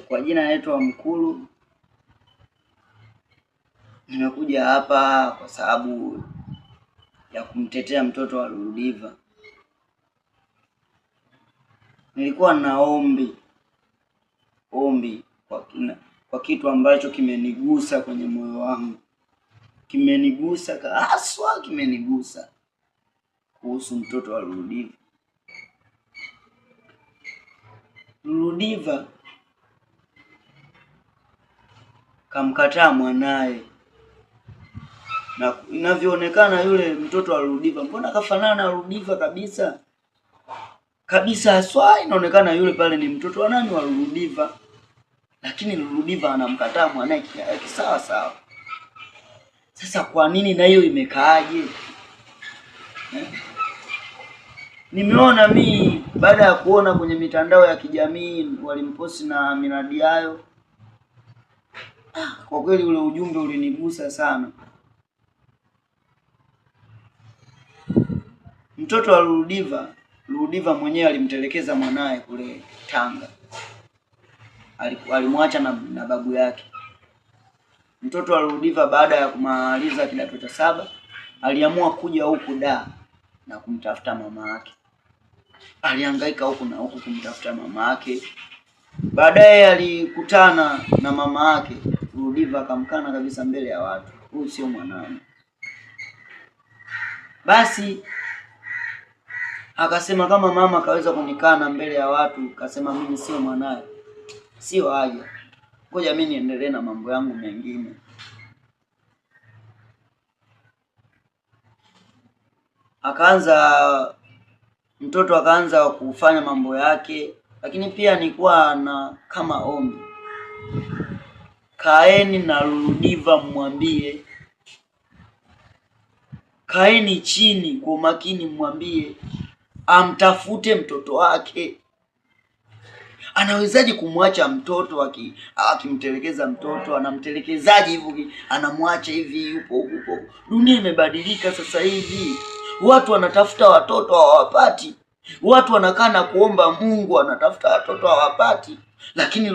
Kwa jina naitwa Mkulu. Nimekuja hapa kwa sababu ya kumtetea mtoto wa Luludiva. Nilikuwa na ombi kwa kitu ambacho kimenigusa kwenye moyo wangu, kimenigusa haswa, kimenigusa kuhusu mtoto wa Luludiva. Luludiva kamkataa mwanaye, na inavyoonekana yule mtoto wa Luludiva, mbona kafanana na Luludiva kabisa haswa. Inaonekana yule pale ni mtoto wa nani, wa Luludiva, lakini Luludiva anamkataa mwanae sawa sawa. Sasa kwa nini na hiyo imekaaje? Nimeona mimi baada ya kuona kwenye mitandao ya kijamii walimposti na miradi hayo, kwa kweli ule ujumbe ulinigusa sana. Mtoto wa Luludiva mwenyewe alimtelekeza mwanae kule Tanga, alimwacha na babu yake. Mtoto wa Luludiva baada ya kumaliza kidato cha 7 aliamua kuja huku Dar na kumtafuta mama yake. Alihangaika huku na huku kumtafuta mama yake. Baadaye alikutana na mama yake. Luludiva akamkana kabisa mbele ya watu, huyu sio mwanangu. Basi akasema kama mama kaweza kunikana mbele ya watu, akasema mimi sio mwanae, sio haja, ngoja mimi niendelee na mambo yangu mengine. Mtoto akaanza kufanya mambo yake, lakini pia nilikuwa na kama ombi, kaeni na Luludiva, mwambie, kaeni chini kwa makini, mwambie amtafute mtoto wake. Anawezaje kumwacha mtoto akimtelekeza mtoto? Anamtelekezaje hivyo? Anamwacha hivi yupo huko. Dunia imebadilika sasa hivi. Watu wanatafuta watoto hawapati. Watu wanakaa na kuomba Mungu, wanatafuta watoto hawapati. Lakini